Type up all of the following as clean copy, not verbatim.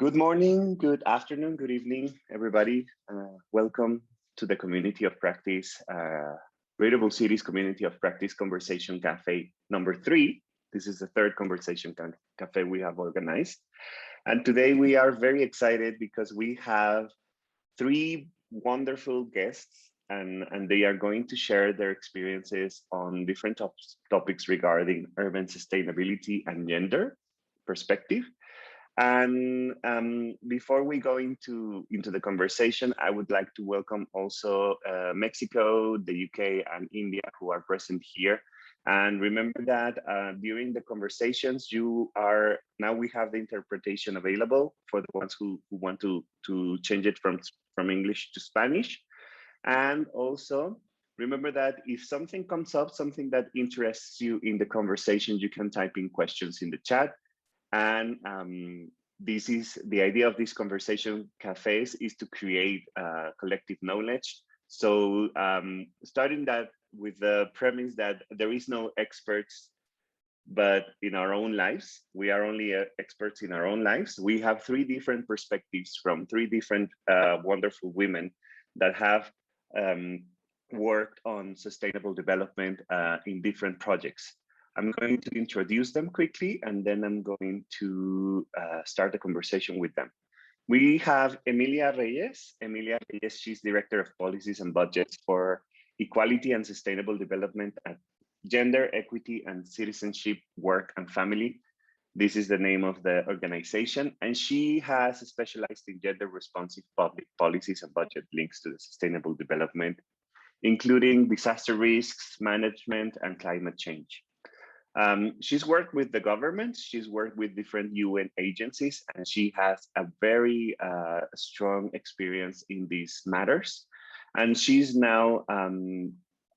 Good morning, good afternoon, good evening, everybody. Welcome to the Community of Practice, Breathable Cities Community of Practice Conversation Cafe number 3. This is the third conversation cafe we have organized. And today we are very excited because we have 3 wonderful guests and they are going to share their experiences on different topics regarding urban sustainability and gender perspective. And before we go into the conversation, I would like to welcome also Mexico, the UK, and India who are present here. And remember that during the conversations, now we have the interpretation available for the ones who want to change it from English to Spanish. And also remember that if something comes up, something that interests you in the conversation, you can type in questions in the chat. And this is the idea of these conversation cafes is to create collective knowledge. So starting that with the premise that there is no experts, but in our own lives, we are only experts in our own lives. We have 3 different perspectives from 3 different wonderful women that have worked on sustainable development in different projects. I'm going to introduce them quickly, and then I'm going to start the conversation with them. We have Emilia Reyes. Emilia Reyes, she's Director of Policies and Budgets for Equality and Sustainable Development at Gender, Equity, and Citizenship, Work and Family. This is the name of the organization, and she has specialized in gender responsive public policies and budget links to the sustainable development, including disaster risks, management, and climate change. She's worked with the government, she's worked with different UN agencies, and she has a very strong experience in these matters. And she's now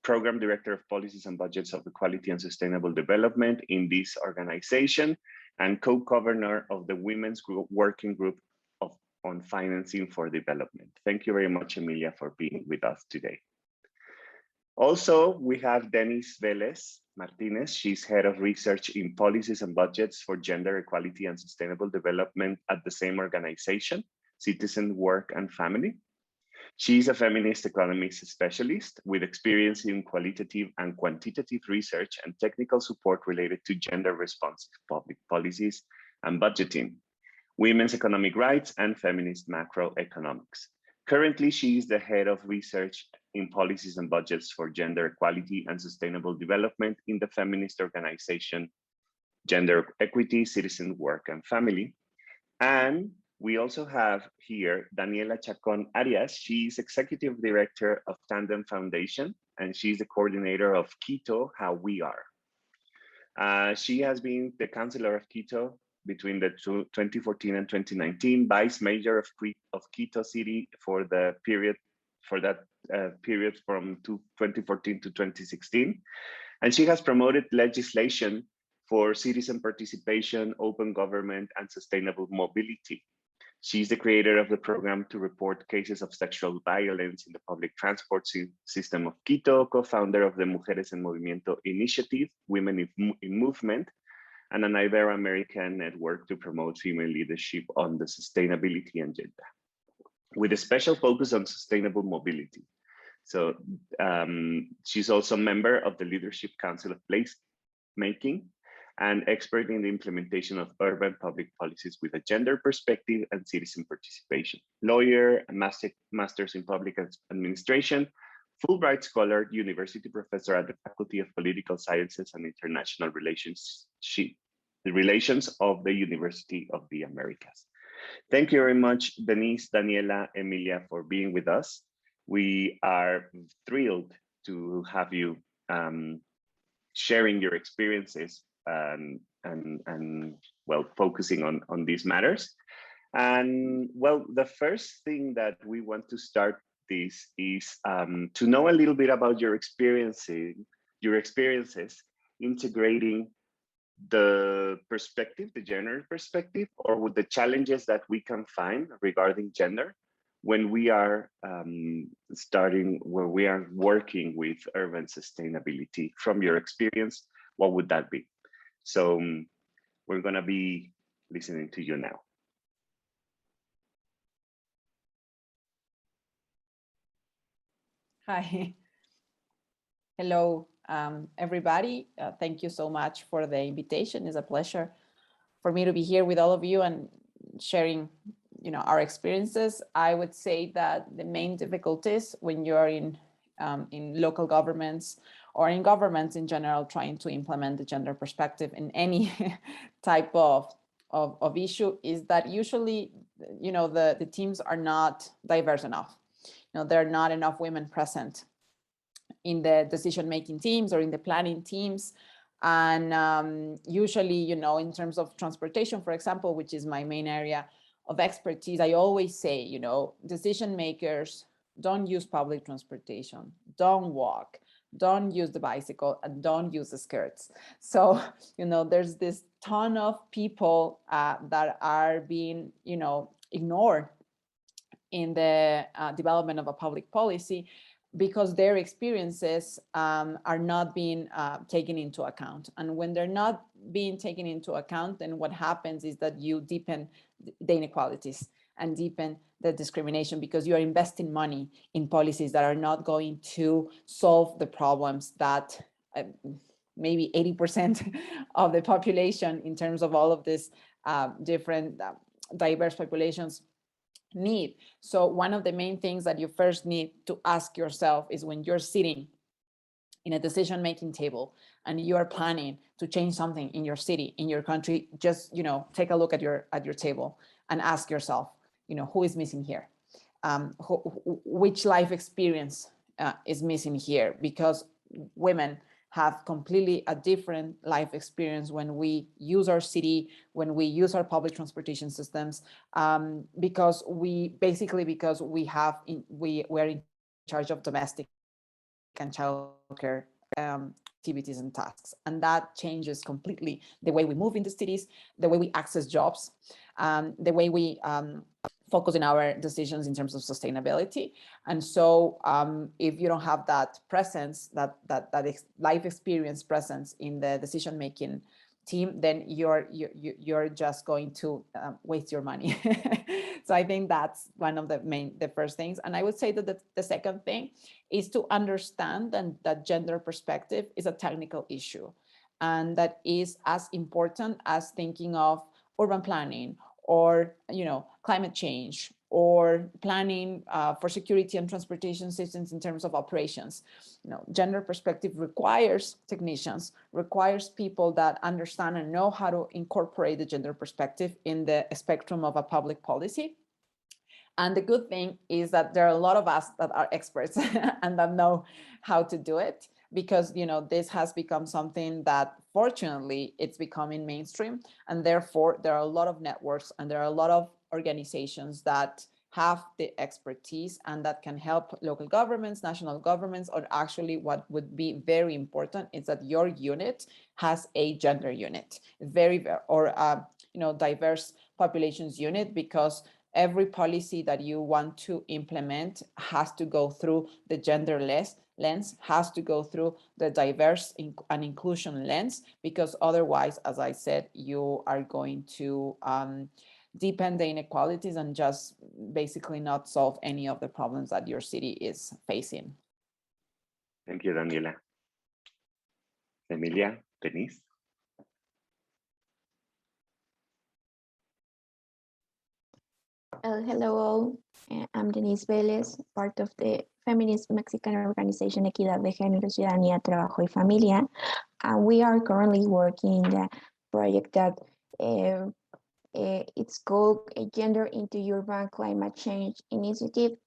Program Director of Policies and Budgets of Equality and Sustainable Development in this organization and co-governor of the Women's Working Group on Financing for Development. Thank you very much, Emilia, for being with us today. Also, we have Denisse Vélez Martinez. She's Head of Research in Policies and Budgets for Gender Equality and Sustainable Development at the same organization, Citizen, Work and Family. She's a feminist economics specialist with experience in qualitative and quantitative research and technical support related to gender responsive public policies and budgeting, women's economic rights, and feminist macroeconomics. Currently, she is the Head of Research in Policies and Budgets for Gender Equality and Sustainable Development in the feminist organization Gender Equity, Citizen, Work and Family. And we also have here Daniela Chacón Arias. She's Executive Director of TANDEM Foundation, and she's the coordinator of Quito, How We Are. She has been the Councilor of Quito between the 2014 and 2019, Vice Mayor of Quito City for the period from 2014 to 2016. And she has promoted legislation for citizen participation, open government, and sustainable mobility. She's the creator of the program to report cases of sexual violence in the public transport system of Quito, co-founder of the Mujeres en Movimiento initiative, Women in Movement, and an Ibero-American network to promote female leadership on the sustainability agenda, with a special focus on sustainable mobility. So she's also a member of the Leadership Council of Placemaking and expert in the implementation of urban public policies with a gender perspective and citizen participation. Lawyer, master's in public administration, Fulbright Scholar, university professor at the Faculty of Political Sciences and International Relations of the University of the Americas. Thank you very much, Denisse, Daniela, Emilia, for being with us. We are thrilled to have you sharing your experiences and well, focusing on these matters. And well, the first thing that we want to start this is to know a little bit about your experiences integrating the perspective, the gender perspective, or with the challenges that we can find regarding gender when we are working with urban sustainability. From your experience, what would that be? So we're gonna be listening to you now. Hi. Hello, everybody. Thank you so much for the invitation. It's a pleasure for me to be here with all of you and sharing, our experiences. I would say that the main difficulties when you're in local governments or in governments in general, trying to implement the gender perspective in any type of issue is that usually, the teams are not diverse enough. There are not enough women present in the decision-making teams or in the planning teams. And usually, in terms of transportation, for example, which is my main area of expertise, I always say, decision makers don't use public transportation, don't walk, don't use the bicycle, and don't use the skirts. So, there's this ton of people that are being, ignored in the development of a public policy because their experiences are not being taken into account. And when they're not being taken into account, then what happens is that you deepen the inequalities and deepen the discrimination because you are investing money in policies that are not going to solve the problems that maybe 80% of the population in terms of all of these different diverse populations need. So one of the main things that you first need to ask yourself is when you're sitting in a decision-making table and you are planning to change something in your city, in your country, just take a look at your table and ask yourself, who is missing here? Which life experience is missing here? Because women have completely a different life experience when we use our city, when we use our public transportation systems, because we are in charge of domestic and childcare activities and tasks. And that changes completely the way we move into cities, the way we access jobs, the way we focus in our decisions in terms of sustainability. And so if you don't have that presence, that life experience presence in the decision-making team, then you're just going to waste your money. So I think that's one of the first things. And I would say that the second thing is to understand that gender perspective is a technical issue, and that is as important as thinking of urban planning or climate change or planning for security and transportation systems in terms of operations. Gender perspective requires technicians, requires people that understand and know how to incorporate the gender perspective in the spectrum of a public policy. And the good thing is that there are a lot of us that are experts and that know how to do it, because this has become something that fortunately it's becoming mainstream, and therefore there are a lot of networks and there are a lot of organizations that have the expertise and that can help local governments, national governments, or actually what would be very important is that your unit has a gender unit, diverse populations unit, because every policy that you want to implement has to go through the gender lens, has to go through the diverse and inclusion lens, because otherwise, as I said, you are going to deepen the inequalities and just basically not solve any of the problems that your city is facing. Thank you, Daniela. Emilia, Denisse. Hello all, I'm Denisse Vélez, part of the feminist Mexican organization EQUIDAD de Género, Ciudadanía, Trabajo y Familia. And we are currently working in a project that it's called a Gender into Urban Climate Change Initiative.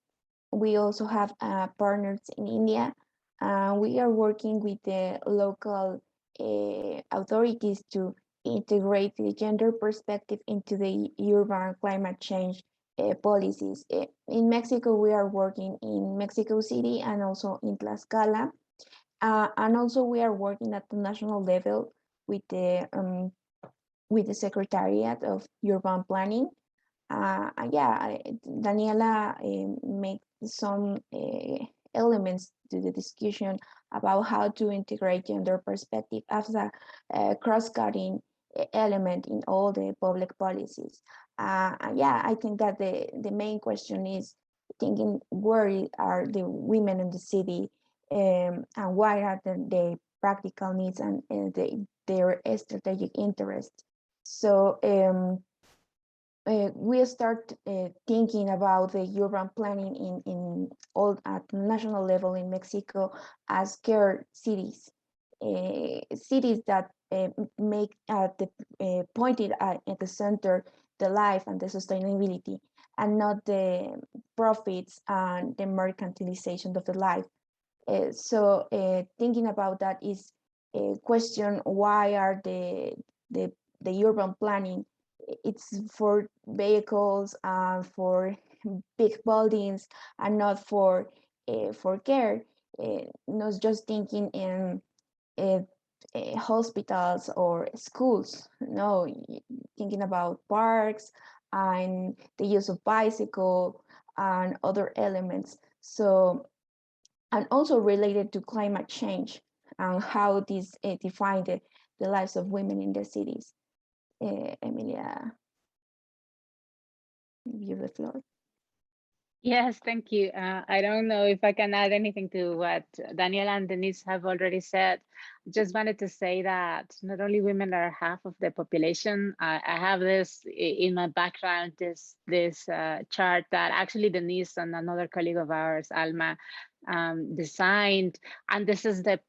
We also have partners in India. We are working with the local authorities to integrate the gender perspective into the urban climate change policies. In Mexico, we are working in Mexico City and also in Tlaxcala. And also we are working at the national level with the Secretariat of Urban Planning. Daniela made some elements to the discussion about how to integrate gender perspective as a cross-cutting element in all the public policies. I think that the main question is thinking where are the women in the city, and what are the practical needs and their strategic interests. So we start thinking about the urban planning in all at national level in Mexico as care cities, cities that make pointed at the center the life and the sustainability, and not the profits and the mercantilization of the life. So thinking about that is a question: why are the urban planning? It's for vehicles and for big buildings, and not for care. Not just thinking in hospitals or schools. No, thinking about parks and the use of bicycle and other elements. So, and also related to climate change and how this define the lives of women in the cities. Emilia, give you the floor. Yes, thank you. I don't know if I can add anything to what Daniela and Denisse have already said. Just wanted to say that not only women are half of the population. I have this in my background, this chart that actually Denisse and another colleague of ours, Alma, designed, and this is the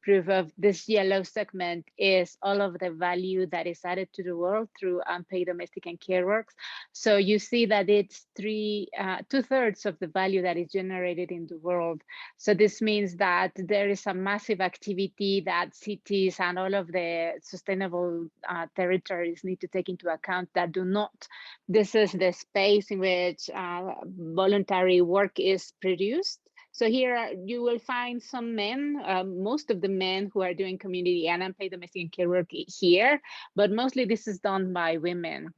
proof of this yellow segment is all of the value that is added to the world through unpaid domestic and care works. So you see that it's 2/3 of the value that is generated in the world. So this means that there is a massive activity that cities and all of the sustainable territories need to take into account that do not. This is the space in which voluntary work is produced. So here you will find some men, most of the men who are doing community and unpaid domestic and care work here, but mostly this is done by women.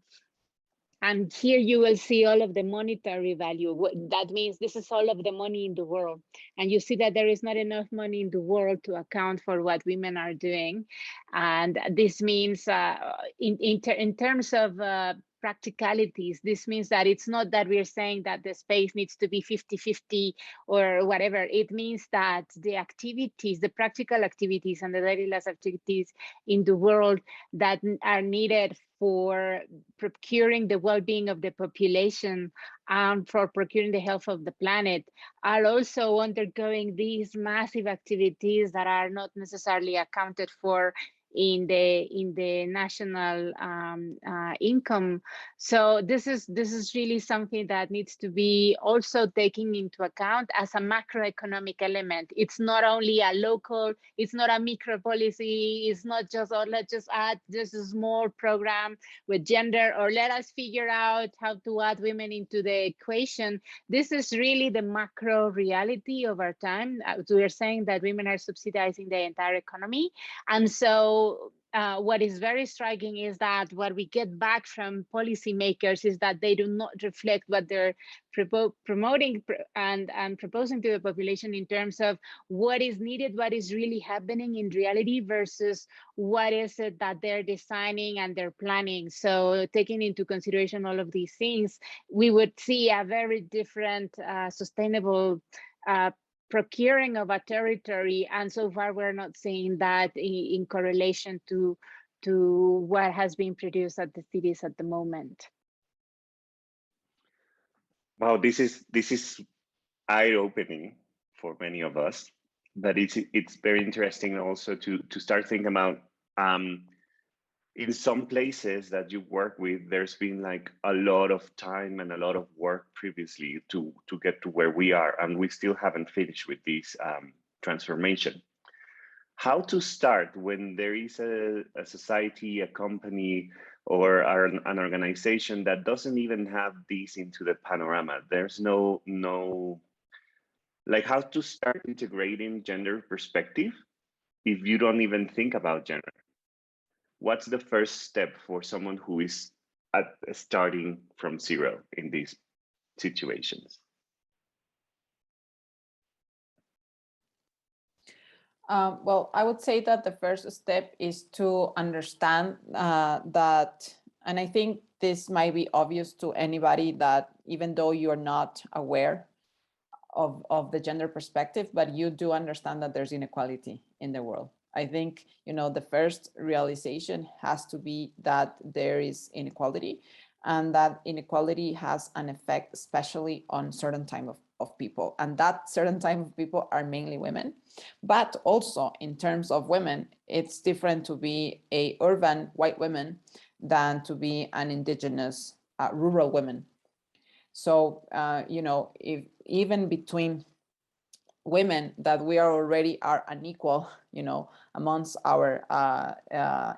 And here you will see all of the monetary value. That means this is all of the money in the world. And you see that there is not enough money in the world to account for what women are doing. And this means in terms of practicalities, this means that it's not that we're saying that the space needs to be 50-50 or whatever. It means that the activities, the practical activities and the daily life activities in the world that are needed for procuring the well-being of the population and for procuring the health of the planet are also undergoing these massive activities that are not necessarily accounted for in the national income. So this is really something that needs to be also taken into account as a macroeconomic element. It's not only a local, it's not a micro policy, it's not just, oh, let's just add just a small program with gender, or let us figure out how to add women into the equation. This is really the macro reality of our time. We are saying that women are subsidizing the entire economy. And so what is very striking is that what we get back from policymakers is that they do not reflect what they're promoting and proposing to the population in terms of what is needed, what is really happening in reality versus what is it that they're designing and they're planning. So taking into consideration all of these things, we would see a very different sustainable procuring of a territory, and so far we're not seeing that in correlation to what has been produced at the cities at the moment. Wow, this is eye-opening for many of us, but it's very interesting also to start thinking about in some places that you work with, there's been like a lot of time and a lot of work previously to get to where we are, and we still haven't finished with this transformation. How to start when there is a society, a company, or an organization that doesn't even have this into the panorama? There's no like how to start integrating gender perspective if you don't even think about gender. What's the first step for someone who is starting from zero in these situations? Well, I would say that the first step is to understand that And I think this might be obvious to anybody that even though you're not aware of the gender perspective, but you do understand that there's inequality in the world. I think, the first realization has to be that there is inequality, and that inequality has an effect, especially on certain type of people. And that certain type of people are mainly women. But also in terms of women, it's different to be a urban white woman than to be an indigenous rural woman. So, if even between women that we are already are unequal, amongst our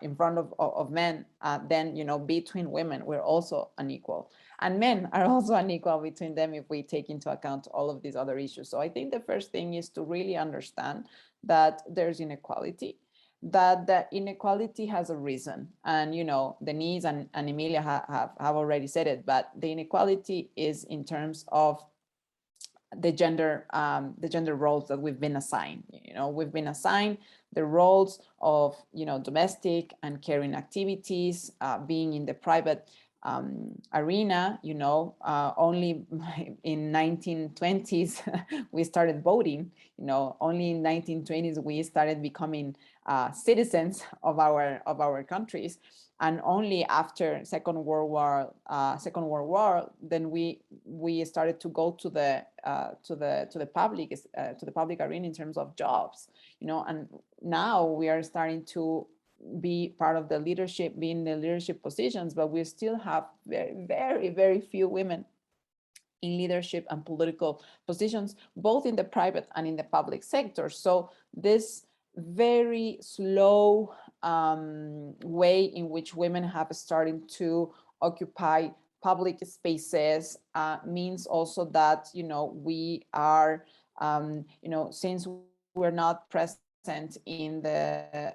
in front of men, then, between women, we're also unequal. And men are also unequal between them if we take into account all of these other issues. So I think the first thing is to really understand that there's inequality, that the inequality has a reason. And, Denisse and Emilia have already said it, but the inequality is in terms of the gender roles that we've been assigned. We've been assigned the roles of, domestic and caring activities, being in the private arena. Only in 1920s we started voting. Only in 1920s we started becoming citizens of our countries. And only after Second World War, then we started to go to the public arena in terms of jobs, and now we are starting to be part of the leadership, be in the leadership positions, but we still have very, very, very few women in leadership and political positions, both in the private and in the public sector. So this very slow way in which women have started to occupy public spaces means also that, we are, since we're not present in the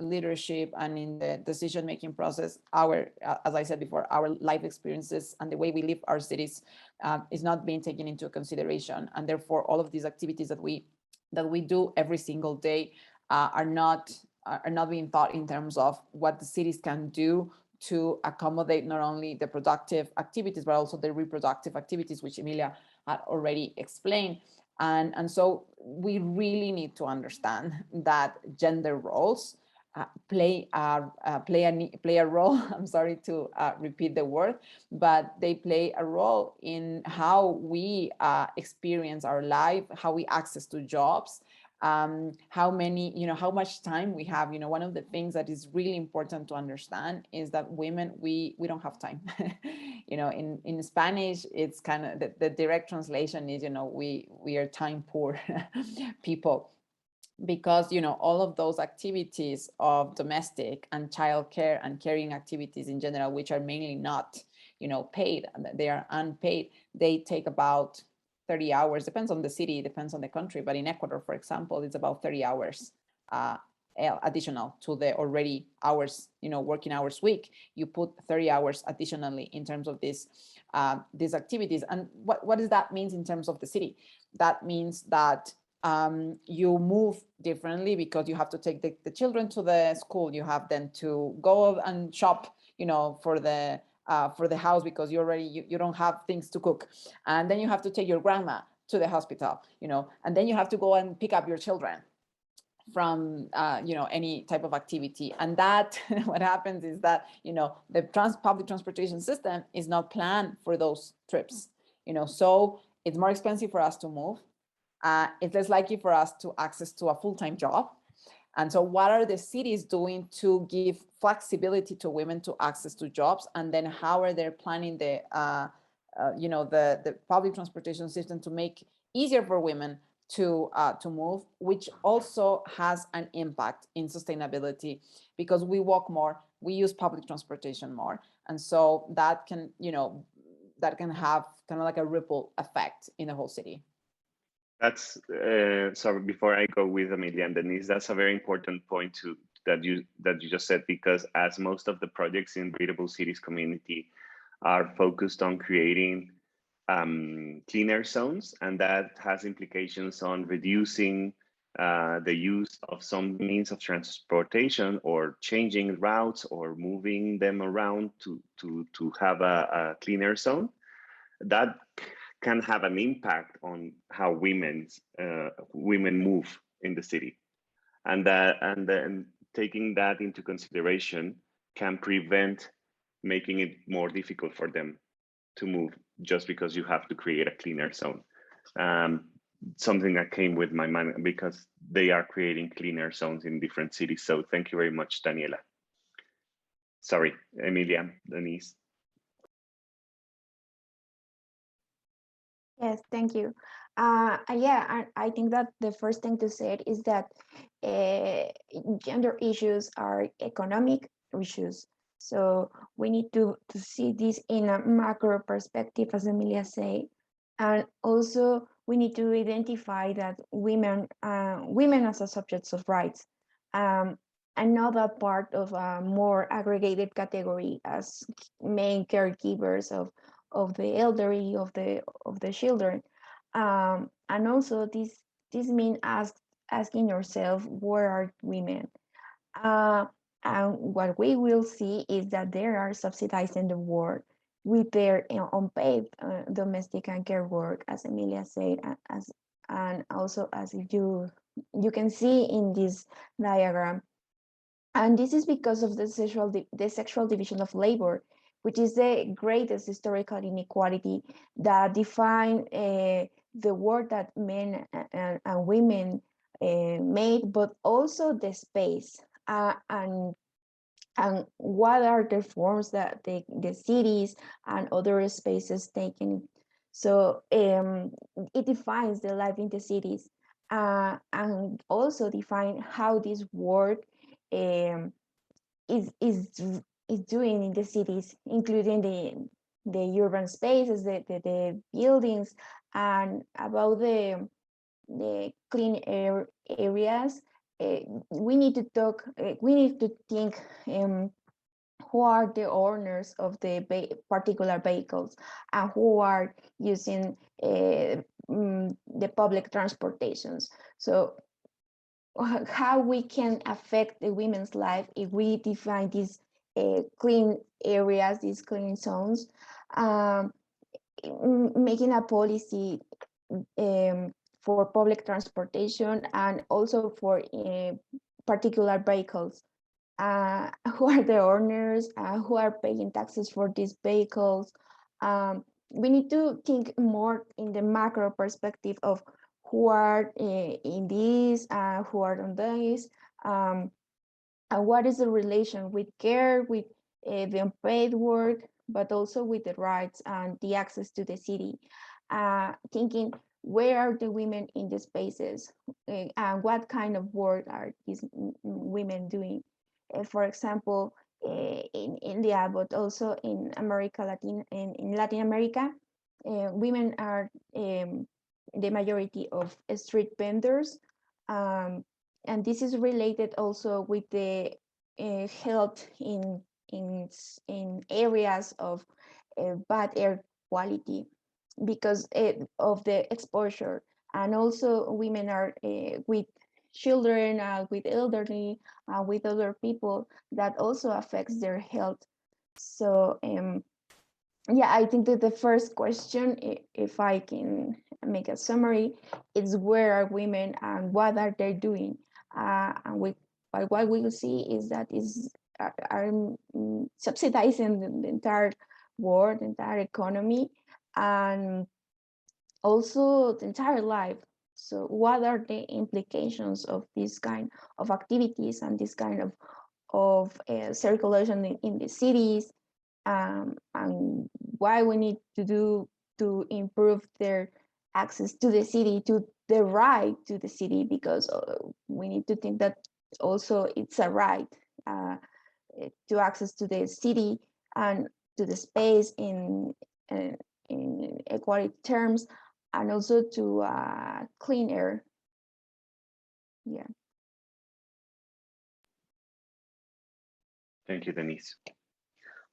leadership and in the decision-making process, as I said before, our life experiences and the way we live our cities is not being taken into consideration. And therefore, all of these activities that we do every single day are not being thought in terms of what the cities can do to accommodate not only the productive activities, but also the reproductive activities, which Emilia had already explained. And so we really need to understand that gender roles play a role. I'm sorry to repeat the word, but they play a role in how we experience our life, how we access to jobs, how much time we have. One of the things that is really important to understand is that women, we don't have time. In Spanish, it's kind of the direct translation is, we are time poor people. Because all of those activities of domestic and childcare and caring activities in general, which are mainly not paid, they are unpaid, they take about 30 hours, depends on the city, depends on the country, but in Ecuador, for example, it's about 30 hours additional to the already hours, working hours week. You put 30 hours additionally in terms of these activities. And what does that mean in terms of the city? That means that you move differently because you have to take the children to the school. You have then to go and shop, for the house because you don't have things to cook. And then you have to take your grandma to the hospital, and then you have to go and pick up your children from any type of activity. And that what happens is that the public transportation system is not planned for those trips, so it's more expensive for us to move. It's less likely for us to access to a full-time job. And so what are the cities doing to give flexibility to women to access to jobs? And then how are they planning the public transportation system to make easier for women to move, which also has an impact in sustainability because we walk more, we use public transportation more. And so that can have kind of like a ripple effect in the whole city. That's so before I go with Emilia and Denisse, that's a very important point that you just said, because as most of the projects in Breathable Cities community are focused on creating clean air zones, and that has implications on reducing the use of some means of transportation or changing routes or moving them around to have a cleaner zone, that can have an impact on how women move in the city. And then taking that into consideration can prevent making it more difficult for them to move just because you have to create a cleaner zone. Something that came with my mind because they are creating cleaner zones in different cities. So thank you very much, Daniela. Sorry, Emilia, Denisse. Yes, thank you. Yeah, I think that the first thing to say is that gender issues are economic issues. So we need to see this in a macro perspective, as Emilia said. And also we need to identify that women as a subjects of rights, another part of a more aggregated category as main caregivers of the elderly, of the children, and also this means asking yourself, where are women? And what we will see is that they are subsidized in the world with their unpaid domestic and care work, as Emilia said, and also as you can see in this diagram. And this is because of the sexual division of labor, which is the greatest historical inequality that define the work that men and women made, but also the space and what are the forms that the cities and other spaces taken. So it defines the life in the cities and also define how this work is doing in the cities, including the urban spaces, the buildings, and about the clean air areas. We need to talk. We need to think. Who are the owners of the particular vehicles and who are using the public transportations? So how we can affect the women's life if we define these clean areas, these clean zones, making a policy for public transportation and also for particular vehicles. Who are the owners, who are paying taxes for these vehicles. We need to think more in the macro perspective of who are in this, who are on this, and what is the relation with care, with the unpaid work, but also with the rights and the access to the city. Thinking, where are the women in the spaces, and what kind of work are these women doing? For example, in India, but also in Latin America, women are the majority of street vendors, and this is related also with the health in areas of bad air quality because of the exposure, and also women are with children, with elderly, with other people that also affects their health. So yeah, I think that the first question, if I can make a summary, is where are women and what are they doing? And what we will see is that are subsidizing the entire world, the entire economy, and also the entire life. So what are the implications of this kind of activities and this kind of circulation in the cities, and why we need to do to improve their access to the city, to the right to the city, because we need to think that also it's a right to access to the city and to the space in equality terms, and also to clean air. Yeah. Thank you, Denisse.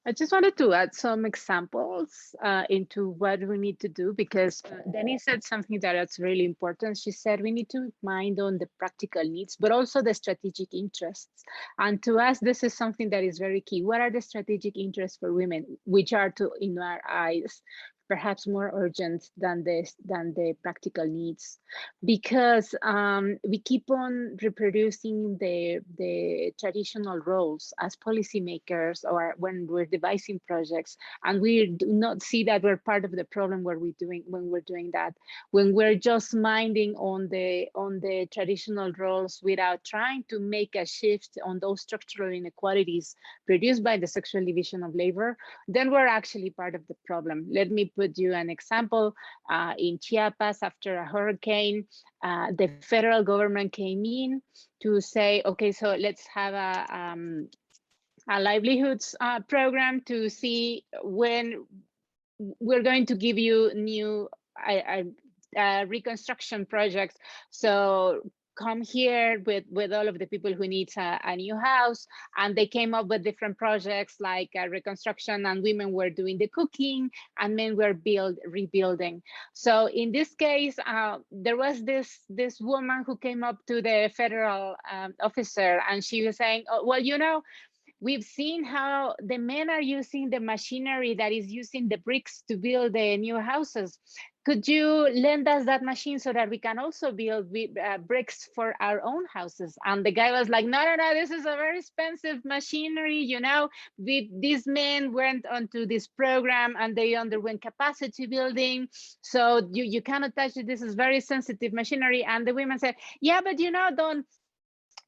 I just wanted to add some examples into what we need to do, because Denise said something that's really important. She said we need to mind on the practical needs, but also the strategic interests. And to us, this is something that is very key. What are the strategic interests for women, which are, in our eyes, perhaps more urgent than the practical needs? Because we keep on reproducing the traditional roles as policymakers or when we're devising projects, and we do not see that we're part of the problem when we're doing that, when we're just minding on the traditional roles without trying to make a shift on those structural inequalities produced by the sexual division of labor, then we're actually part of the problem. Let me put you an example. In Chiapas, after a hurricane, the federal government came in to say, okay, so let's have a livelihoods program to see when we're going to give you new reconstruction projects. So come here with all of the people who needs a new house, and they came up with different projects like reconstruction, and women were doing the cooking and men were rebuilding. So in this case, there was this woman who came up to the federal officer, and she was saying, oh, well, you know, we've seen how the men are using the machinery that is using the bricks to build the new houses. Could you lend us that machine so that we can also build bricks for our own houses? And the guy was like, no, this is a very expensive machinery. You know, these men went onto this program and they underwent capacity building. So you cannot touch it. This is very sensitive machinery. And the women said, yeah, but you know,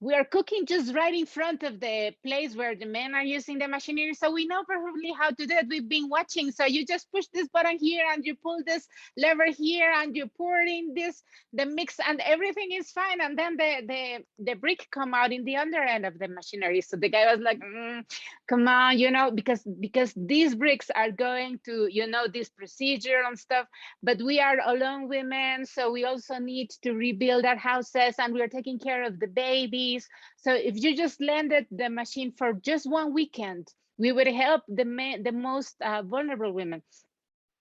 we are cooking just right in front of the place where the men are using the machinery. So we know perfectly how to do it. We've been watching. So you just push this button here and you pull this lever here and you pour in the mix and everything is fine. And then the brick come out in the under end of the machinery. So the guy was like, come on, you know, because these bricks are going to, you know, this procedure and stuff, but we are alone women. So we also need to rebuild our houses and we're taking care of the babies. So if you just lended the machine for just one weekend, we would help the most vulnerable women.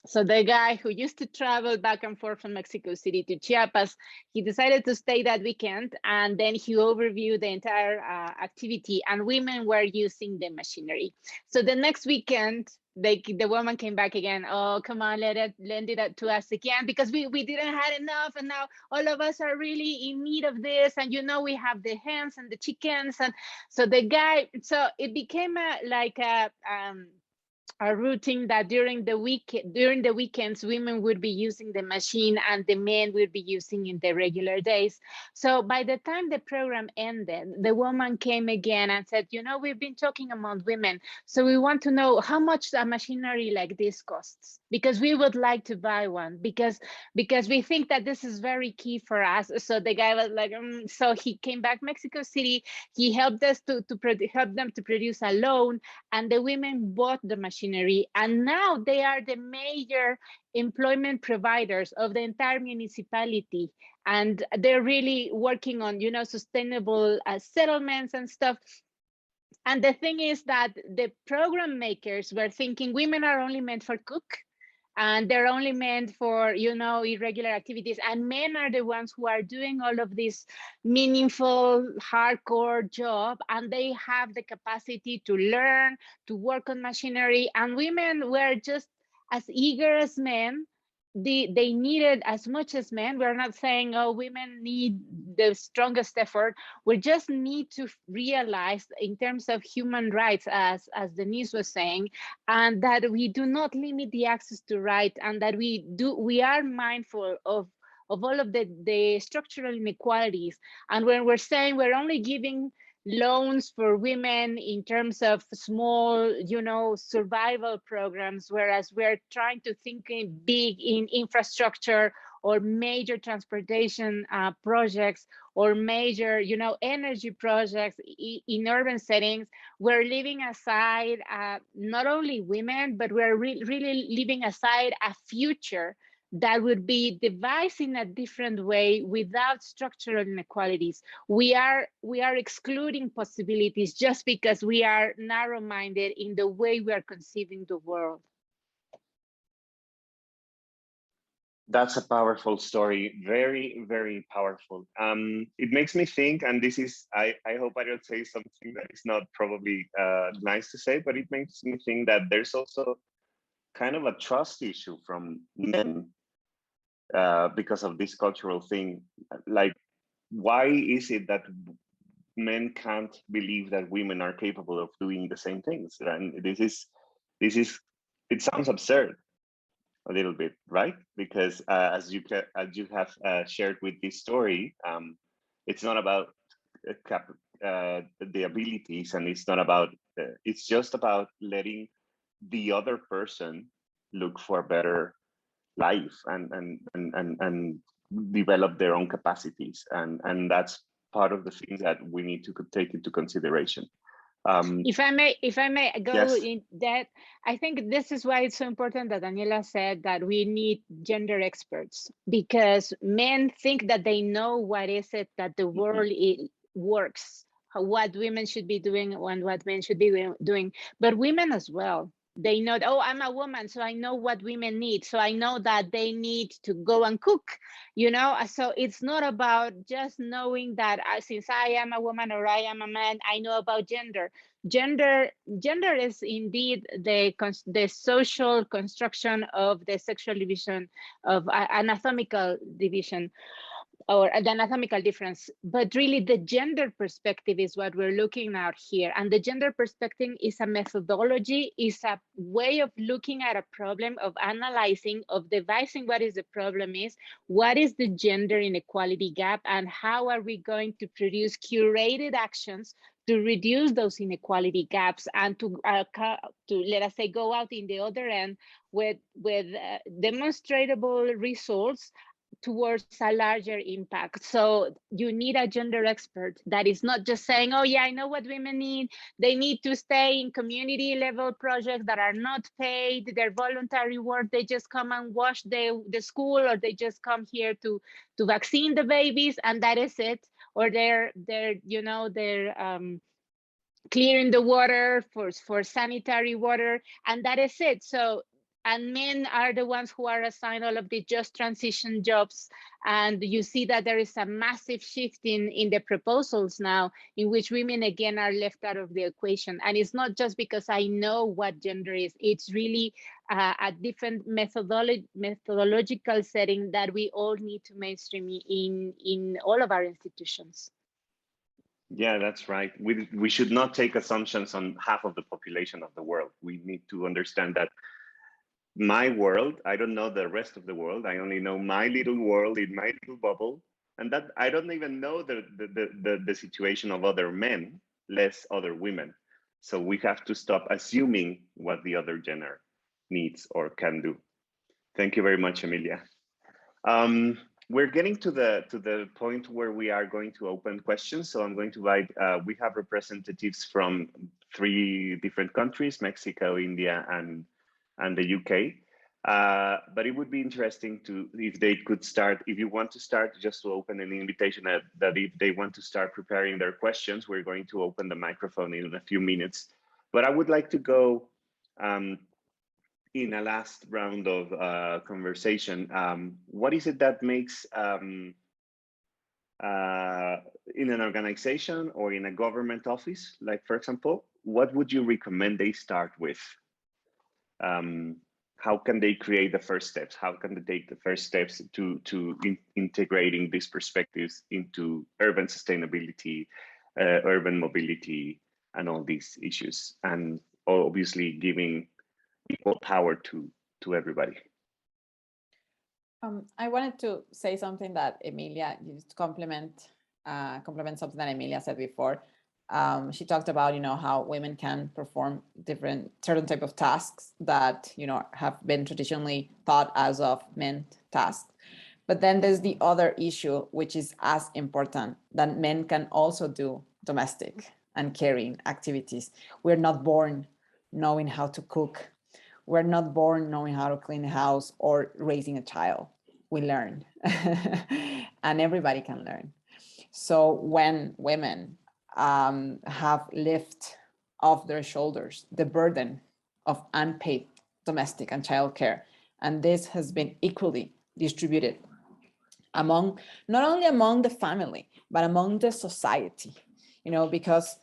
So the guy who used to travel back and forth from Mexico City to Chiapas, he decided to stay that weekend, and then he overviewed the entire activity, and women were using the machinery. So the next weekend, the woman came back again. Oh, come on, lend it to us again, because we didn't have enough, and now all of us are really in need of this. And you know, we have the hens and the chickens, and so the guy. So it became a routine that during the weekends, women would be using the machine and the men would be using in the regular days. So by the time the program ended, the woman came again and said, you know, we've been talking among women, so we want to know how much a machinery like this costs, because we would like to buy one, because we think that this is very key for us. So the guy was like, so he came back Mexico City, he helped us to help them to produce a loan, and the women bought the machinery, and now they are the major employment providers of the entire municipality, and they're really working on, you know, sustainable settlements and stuff. And the thing is that the program makers were thinking women are only meant for cook, and they're only meant for, you know, irregular activities, and men are the ones who are doing all of this meaningful, hardcore job, and they have the capacity to learn, to work on machinery, and women were just as eager as men. They needed as much as men. We're not saying, oh, women need the strongest effort. We just need to realize, in terms of human rights, as Denisse was saying, and that we do not limit the access to right, and that we are mindful of all of the structural inequalities. And when we're saying we're only giving loans for women in terms of small, you know, survival programs, whereas we're trying to think big in infrastructure or major transportation projects, or major, you know, energy projects in urban settings, we're leaving aside not only women, but we're really leaving aside a future that would be devised in a different way without structural inequalities. We are excluding possibilities just because we are narrow-minded in the way we are conceiving the world. That's a powerful story, very, very powerful. It makes me think, and this is, I hope I don't say something that is not probably nice to say, but it makes me think that there's also kind of a trust issue from men because of this cultural thing. Like, why is it that men can't believe that women are capable of doing the same things? And this is, it sounds absurd a little bit, right? Because as you have shared with this story, it's not about the abilities, and it's not about, it's just about letting the other person look for a better life and develop their own capacities, and that's part of the things that we need to take into consideration. If I may go yes. in that, I think this is why it's so important that Daniela said that we need gender experts, because men think that they know what is it that the world works, what women should be doing and what men should be doing, but women as well. They know, oh, I'm a woman, so I know what women need. So I know that they need to go and cook, you know? So it's not about just knowing that since I am a woman or I am a man, I know about gender. Gender is indeed the social construction of the sexual division, of anatomical division, or the anatomical difference, but really the gender perspective is what we're looking at here. And the gender perspective is a methodology, is a way of looking at a problem, of analyzing, of devising what is the problem is, what is the gender inequality gap, and how are we going to produce curated actions to reduce those inequality gaps, and to let us say go out in the other end with demonstrable results towards a larger impact. So you need a gender expert that is not just saying, oh yeah, I know what women need. They need to stay in community level projects that are not paid, they're voluntary work, they just come and wash the school, or they just come here to vaccine the babies, and that is it. Or they're clearing the water for sanitary water, and that is it. So, and men are the ones who are assigned all of the just transition jobs. And you see that there is a massive shift in the proposals now, in which women again are left out of the equation. And it's not just because I know what gender is, it's really a different methodological setting that we all need to mainstream in all of our institutions. Yeah, that's right. We should not take assumptions on half of the population of the world. We need to understand that my world, I don't know the rest of the world. I only know my little world in my little bubble, and that I don't even know the situation of other men, less other women. So we have to stop assuming what the other gender needs or can do. Thank you very much, Emilia. We're getting to the point where we are going to open questions. So I'm going to invite, we have representatives from 3 different countries, Mexico, India, and the UK. But it would be interesting if they could start, if you want to start, just to open an invitation that if they want to start preparing their questions, we're going to open the microphone in a few minutes. But I would like to go in a last round of conversation. What is it that makes, in an organization or in a government office, like for example, what would you recommend they start with? How can they create the first steps? How can they take the first steps to integrating these perspectives into urban sustainability, urban mobility, and all these issues, and obviously giving equal power to everybody? I wanted to say something that Emilia used to complement something that Emilia said before. She talked about, how women can perform certain type of tasks that, have been traditionally thought as of men tasks. But then there's the other issue, which is as important, that men can also do domestic and caring activities. We're not born knowing how to cook. We're not born knowing how to clean a house or raising a child. We learn, and everybody can learn. So when women have lifted off their shoulders the burden of unpaid domestic and child care, and this has been equally distributed among, not only among the family, but among the society, because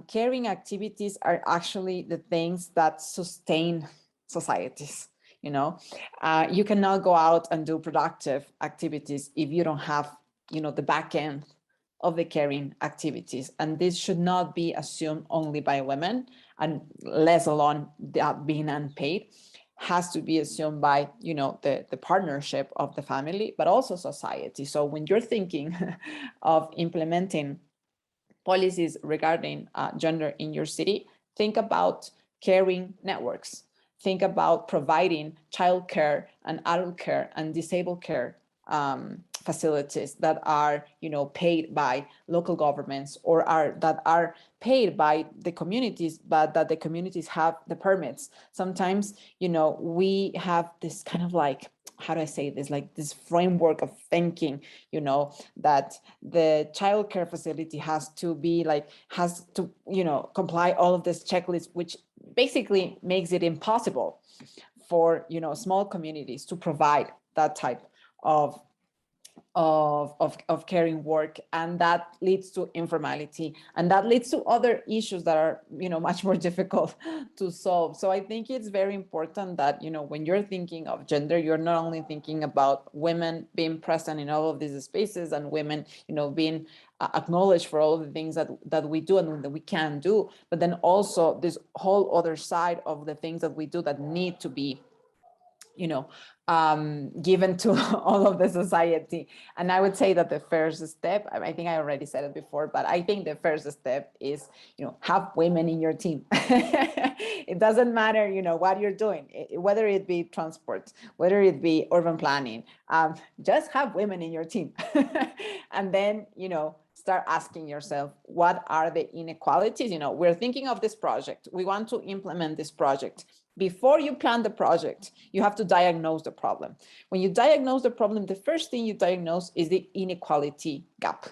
caring activities are actually the things that sustain societies. You cannot go out and do productive activities if you don't have, the back end of the caring activities. And this should not be assumed only by women, and less alone that being unpaid. Has to be assumed by, the partnership of the family, but also society. So when you're thinking of implementing policies regarding gender in your city, think about caring networks. Think about providing childcare and adult care and disabled care facilities that are, paid by local governments, or that are paid by the communities, but that the communities have the permits. Sometimes, we have this kind of like, how do I say this, like this framework of thinking, that the childcare facility has to comply all of this checklist, which basically makes it impossible for, small communities to provide that type of caring work, and that leads to informality, and that leads to other issues that are much more difficult to solve. So I think it's very important that when you're thinking of gender, you're not only thinking about women being present in all of these spaces, and women being acknowledged for all of the things that we do and that we can do, but then also this whole other side of the things that we do that need to be given to all of the society. And I would say that the first step, I think I already said it before, but I think the first step is, have women in your team. It doesn't matter, what you're doing, whether it be transport, whether it be urban planning, just have women in your team. And then, start asking yourself, what are the inequalities? We're thinking of this project. We want to implement this project. Before you plan the project, you have to diagnose the problem. When you diagnose the problem, the first thing you diagnose is the inequality gap.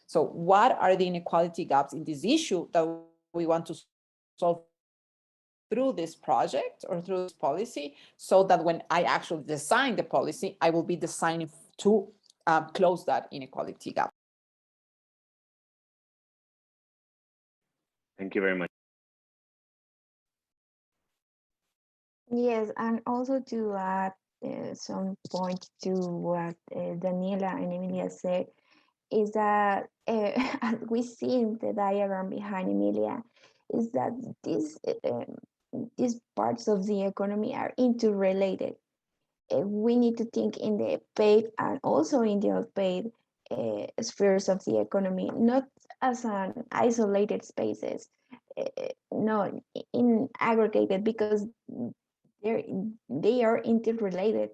So what are the inequality gaps in this issue that we want to solve through this project or through this policy, so that when I actually design the policy, I will be designing to close that inequality gap. Thank you very much. Yes, and also to add some point to what Daniela and Emilia said, is that as we see in the diagram behind Emilia, is that these parts of the economy are interrelated. We need to think in the paid and also in the unpaid spheres of the economy, not as an isolated spaces, no, in aggregated, because they are interrelated.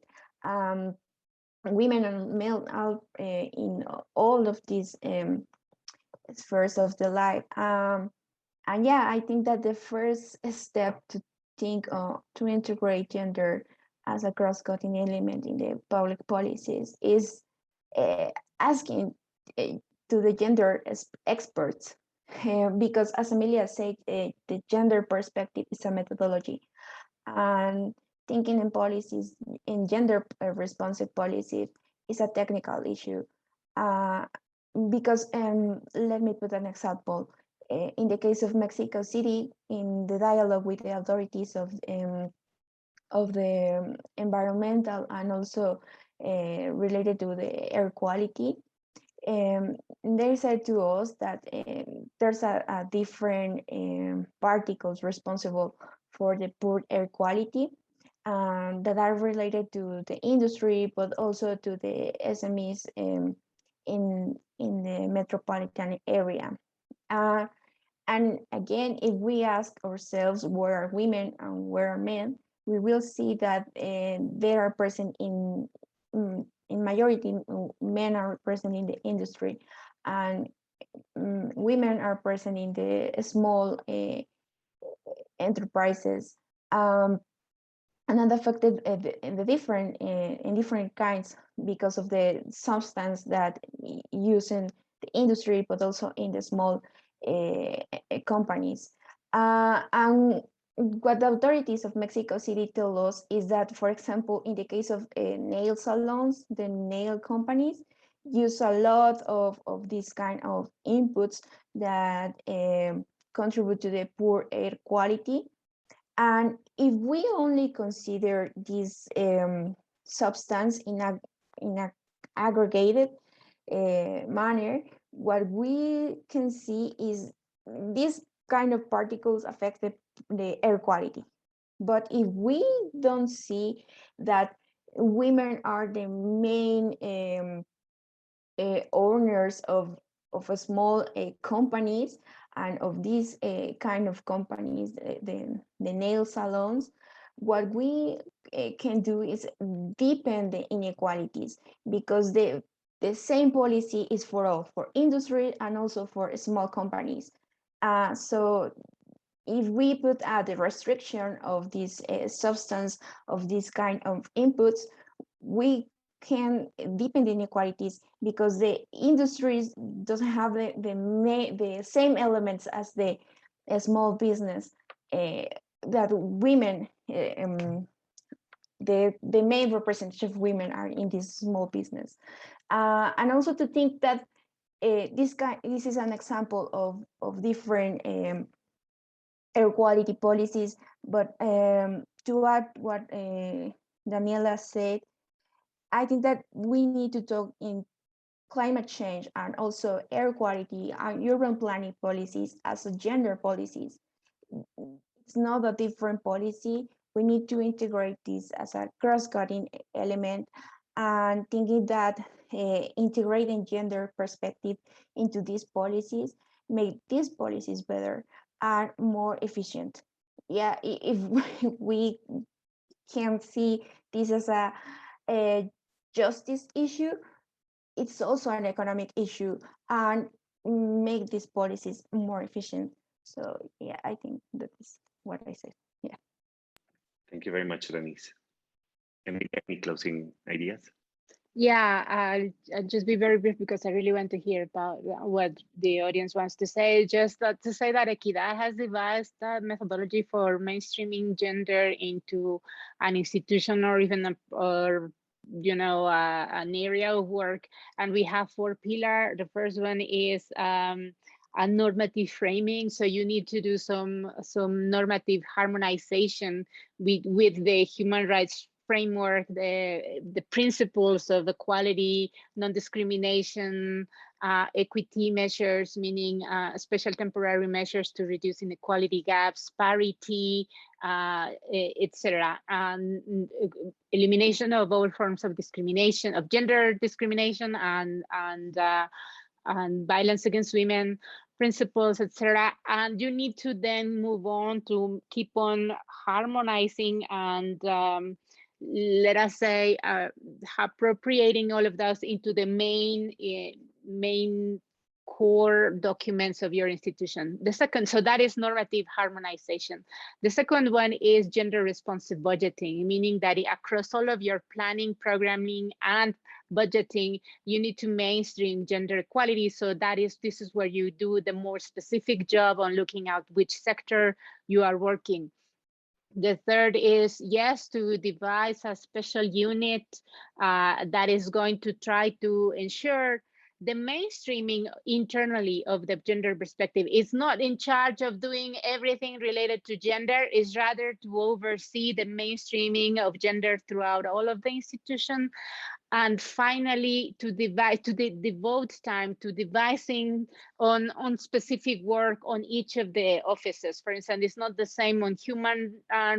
Women and male are in all of these spheres of the life. And yeah, I think that the first step to think to integrate gender as a cross-cutting element in the public policies is asking to the gender experts, because as Emilia said, the gender perspective is a methodology, and thinking in policies, in gender responsive policies, is a technical issue. Because let me put an example. In the case of Mexico City, in the dialogue with the authorities of the environmental and also related to the air quality, they said to us that there's a different particles responsible for the poor air quality that are related to the industry, but also to the SMEs in the metropolitan area. And again, if we ask ourselves where are women and where are men, we will see that they are present in majority, men are present in the industry, and women are present in the small enterprises. and affected in different kinds because of the substance that used in the industry, but also in the small companies. And what the authorities of Mexico City tell us is that, for example, in the case of nail salons, the nail companies use a lot of these kind of inputs that contribute to the poor air quality. And if we only consider this substance in a aggregated manner, what we can see is these kind of particles affect the air quality. But if we don't see that women are the main owners of small companies, and of these kind of companies, the nail salons, what we can do is deepen the inequalities, because the same policy is for all, for industry and also for small companies. So if we put the restriction of this substance, of this kind of inputs, we can deepen the inequalities, because the industries doesn't have the same elements as the small business, that women, the main representative of women are in this small business. And also to think that this is an example of different air quality policies. But to add what Daniela said, I think that we need to talk in climate change and also air quality and urban planning policies as a gender policies. It's not a different policy. We need to integrate this as a cross-cutting element, and thinking that integrating gender perspective into these policies make these policies better and more efficient. Yeah, if we can see this as a justice issue, it's also an economic issue, and make these policies more efficient. So yeah, I think that is what I said. Yeah. Thank you very much, Denisse. Any closing ideas? Yeah, I'll just be very brief, because I really want to hear about what the audience wants to say. Just to say that EQUIDAD has devised a methodology for mainstreaming gender into an institution, or even an area of work. And we have 4 pillars. The first one is a normative framing. So you need to do some normative harmonization with the human rights framework, the principles of equality, non-discrimination, equity measures, meaning special temporary measures to reduce inequality gaps, parity, etc., and elimination of all forms of discrimination, of gender discrimination, and violence against women, principles, etc. And you need to then move on to keep on harmonizing and let us say, appropriating all of those into the main core documents of your institution. The second, so that is normative harmonization. The second one is gender responsive budgeting, meaning that across all of your planning, programming, and budgeting, you need to mainstream gender equality. So this is where you do the more specific job on looking at which sector you are working. The third is, yes, to devise a special unit that is going to try to ensure the mainstreaming internally of the gender perspective. It's not in charge of doing everything related to gender, is rather to oversee the mainstreaming of gender throughout all of the institution. And finally, to devote time to devising on specific work on each of the offices. For instance, it's not the same on human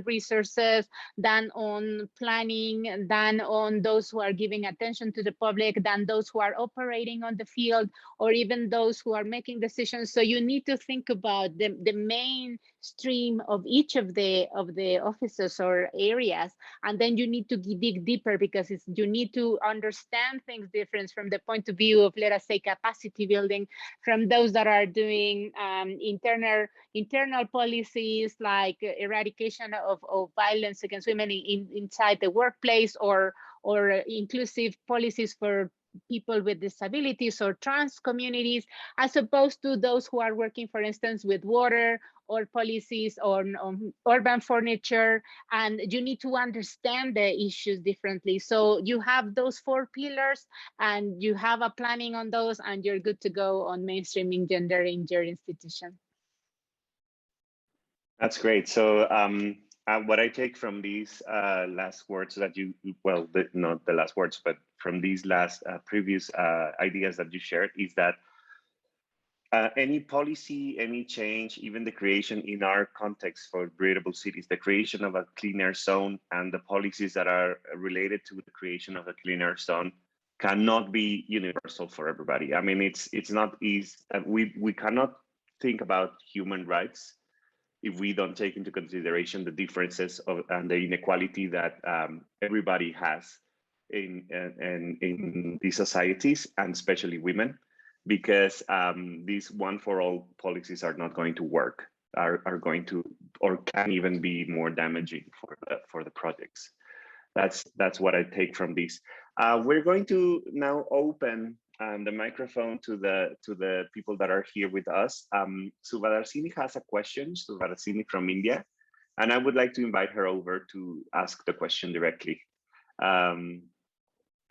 resources than on planning, than on those who are giving attention to the public, than those who are operating on the field, or even those who are making decisions. So you need to think about the main stream of each of the offices or areas, and then you need to dig deeper because you need to understand things different from the point of view of, let us say, capacity building, from those that are doing internal policies like eradication of violence against women inside the workplace, or inclusive policies for people with disabilities or trans communities, as opposed to those who are working, for instance, with water or policies on urban furniture, and you need to understand the issues differently. So you have those 4 pillars and you have a planning on those, and you're good to go on mainstreaming gender in your institution. That's great. So what I take from these last words that you, well, not the last words, but from these last previous ideas that you shared, is that any policy, any change, even the creation in our context for breathable cities, the creation of a clean air zone and the policies that are related to the creation of a clean air zone cannot be universal for everybody. I mean, it's not easy. We cannot think about human rights if we don't take into consideration the differences and the inequality that everybody has in these societies, and especially women, because these one-for-all policies are not going to work, are going to, or can even be more damaging for the projects. That's what I take from this. We're going to now open the microphone to the people that are here with us. Subhadarsini has a question, Subhadarsini from India, and I would like to invite her over to ask the question directly.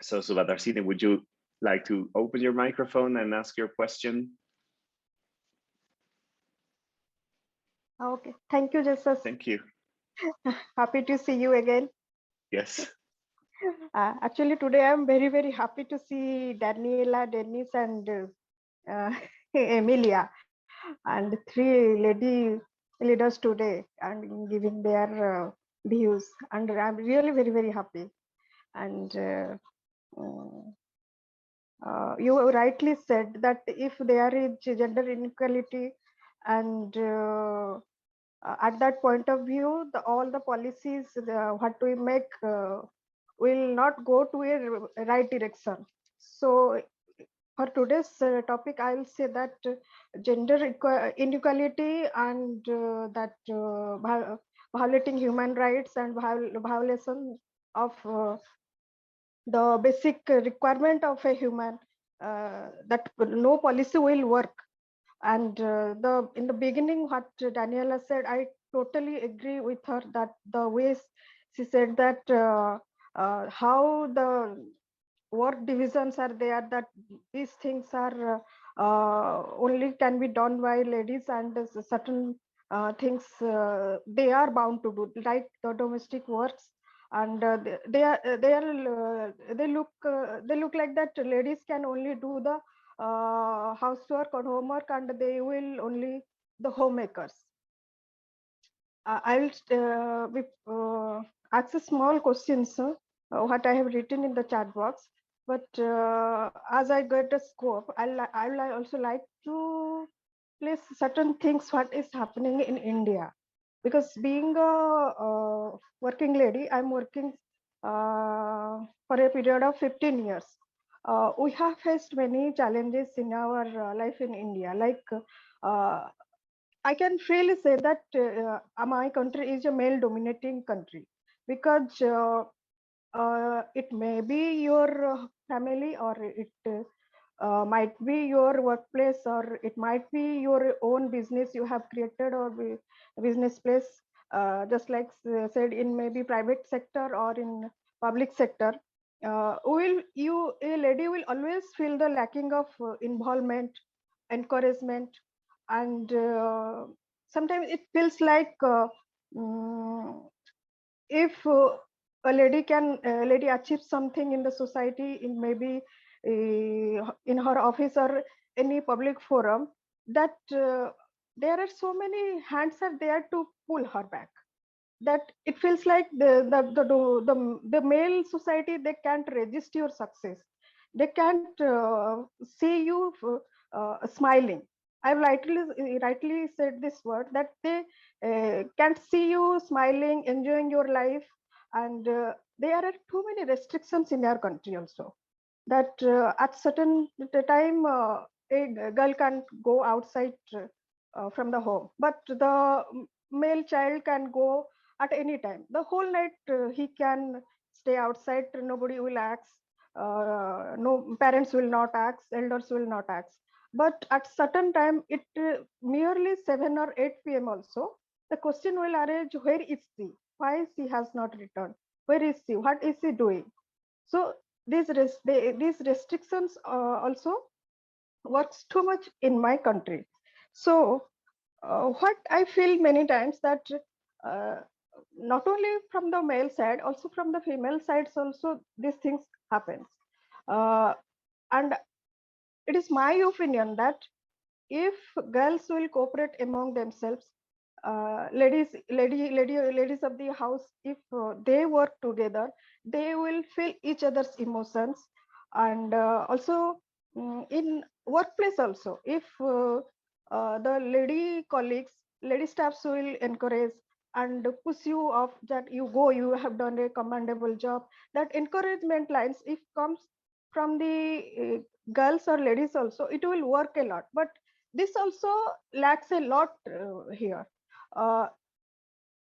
So Subhadarsini, would you like to open your microphone and ask your question? Okay, thank you, Jesus. Thank you. Happy to see you again. Yes. Actually, today I'm very, very happy to see Daniela, Denisse, and Emilia, and 3 lady leaders today, and giving their views. And I'm really very, very happy. And you rightly said that if there is gender inequality, and at that point of view, all the policies what we make will not go to a right direction. So for today's topic, I will say that gender inequality and that violating human rights and violation of the basic requirement of a human, that no policy will work. And in the beginning, what Daniela said, I totally agree with her, that the ways she said that how the work divisions are there, that these things are only can be done by ladies, and certain things they are bound to do, like the domestic works, and they look like that ladies can only do the housework or homework, and they will only the homemakers. I'll ask a small question, sir, what I have written in the chat box. But as I get a scope, I'll also like to place certain things what is happening in India, because being a working lady, I'm working for a period of 15 years. We have faced many challenges in our life in India. Like I can freely say that my country is a male-dominating country, because it may be your family, or it might be your workplace, or it might be your own business you have created, or business place, just like said, in maybe private sector or in public sector. A lady will always feel the lacking of involvement, encouragement, and sometimes it feels like if a lady achieves something in the society, in maybe in her office or any public forum, that there are so many hands are there to pull her back, that it feels like the male society, they can't register your success, they can't see you smiling. I've rightly said this word, that they can't see you smiling, enjoying your life, and there are too many restrictions in our country also. That at certain time a girl can't go outside from the home, but the male child can go at any time. The whole night he can stay outside. Nobody will ask. No parents will not ask. Elders will not ask. But at certain time, it merely 7 or 8 p.m. also, the question will arise: where is she? Why she has not returned? Where is she? What is she doing? So these restrictions also works too much in my country. So what I feel many times, that uh, not only from the male side, also from the female sides also these things happens. And it is my opinion that if girls will cooperate among themselves, ladies of the house, if they work together, they will feel each other's emotions. And also in workplace also, if the lady colleagues, lady staffs will encourage and push you off, that you go, you have done a commendable job. That encouragement lines, if comes from the girls or ladies also, it will work a lot. But this also lacks a lot here. Uh,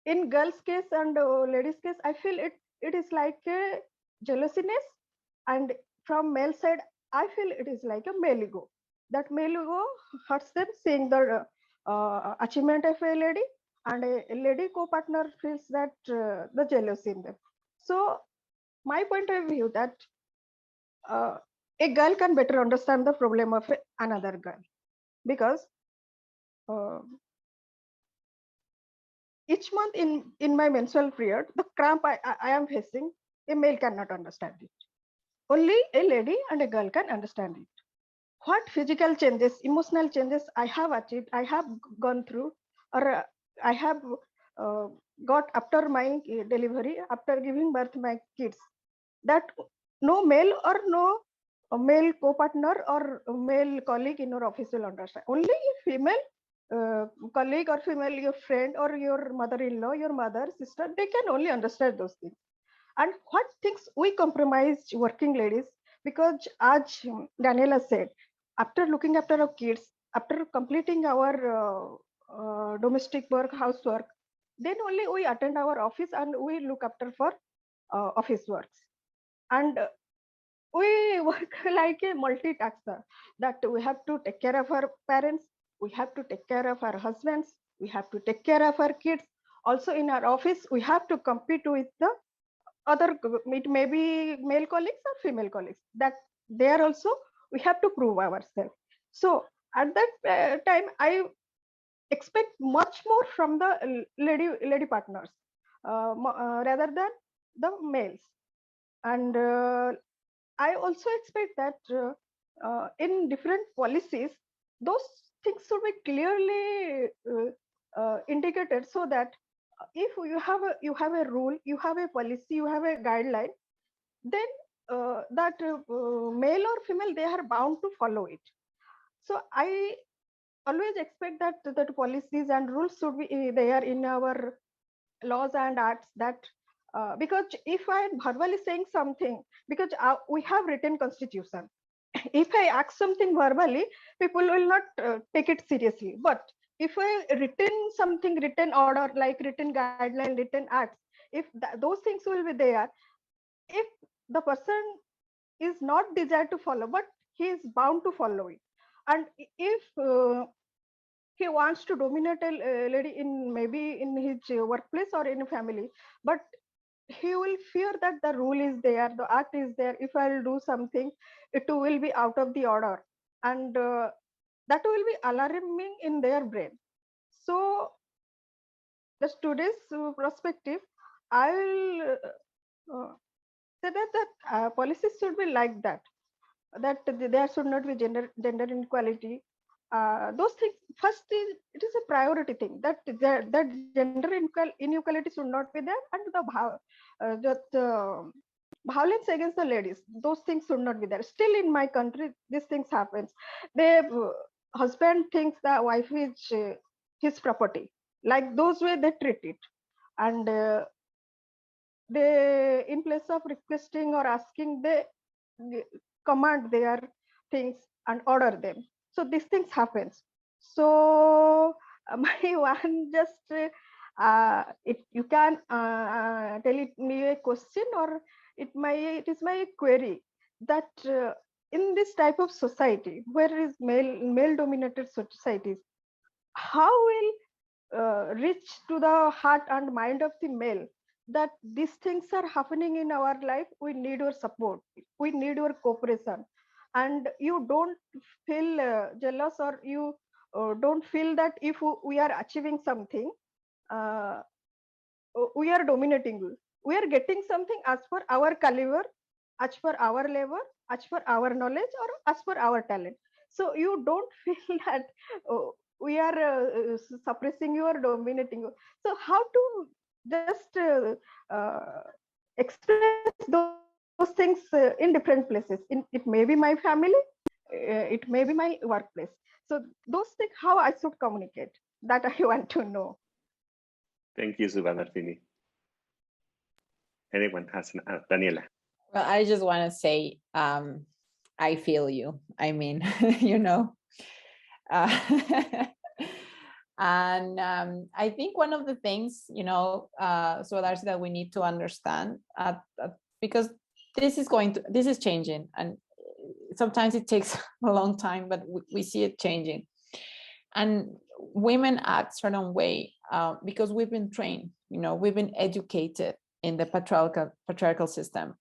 in girls' case and ladies' case, I feel it is like a jealousiness, and from male side, I feel it is like a male ego. That male ego hurts them seeing the achievement of a lady, and a lady co-partner feels that the jealousy in them. So my point of view, that a girl can better understand the problem of another girl, because uh, each month in my menstrual period, the cramp I am facing, a male cannot understand it. Only a lady and a girl can understand it. What physical changes, emotional changes I have achieved, I have gone through, or I have uh, got after my delivery, after giving birth to my kids, that no male or no male co-partner or male colleague in your office will understand. Only a female colleague or female, your friend or your mother-in-law, your mother, sister, they can only understand those things. And what things we compromise working ladies, because as Daniela said, after looking after our kids, after completing our domestic work, housework, then only we attend our office and we look after for office works. And we work like a multitasker, that we have to take care of our parents, we have to take care of our husbands, we have to take care of our kids. Also in our office, we have to compete with the other, it may be male colleagues or female colleagues, that there also we have to prove ourselves. So at that time, I expect much more from the lady partners rather than the males. And I also expect that in different policies, those things should be clearly indicated, so that if you have a rule, you have a policy, you have a guideline, then that male or female, they are bound to follow it. So I always expect that policies and rules should be there in our laws and acts, that because if I am verbally saying something, because we have written constitution, if I ask something verbally, people will not take it seriously. But if I written something, written order, like written guideline, written acts, if those things will be there, if the person is not desired to follow, but he is bound to follow it. And if he wants to dominate a lady in maybe in his workplace or in a family, but he will fear that the rule is there, the act is there, if I'll do something, it will be out of the order, and that will be alarming in their brain. So the today's perspective, I'll say that policies should be like that, that there should not be gender inequality. Those things, first is, it is a priority thing, that gender inequality should not be there, and that violence against the ladies, those things should not be there. Still in my country, these things happens. They husband thinks the wife is his property. Like those way they treat it. And they, in place of requesting or asking, they command their things and order them. So these things happens. So my one just you can tell it me a question, or it is my query that in this type of society where is male dominated societies, how will reach to the heart and mind of the male that these things are happening in our life? We need your support, we need your cooperation, and you don't feel jealous, or you don't feel that if we are achieving something, uh, we are dominating you. We are getting something as per our caliber, as per our level, as per our knowledge, or as per our talent. So you don't feel that we are suppressing you or dominating you. So how to just express those things in different places? It may be my family, it may be my workplace. So those things, how I should communicate, that I want to know. Thank you, Subadarshini. Anyone has Daniela? Well, I just want to say, I feel you. I mean, you know, and I think one of the things, you know, so that's that we need to understand, because this is changing, and sometimes it takes a long time, but we see it changing. And women act certain way because we've been trained, you know, we've been educated in the patriarchal system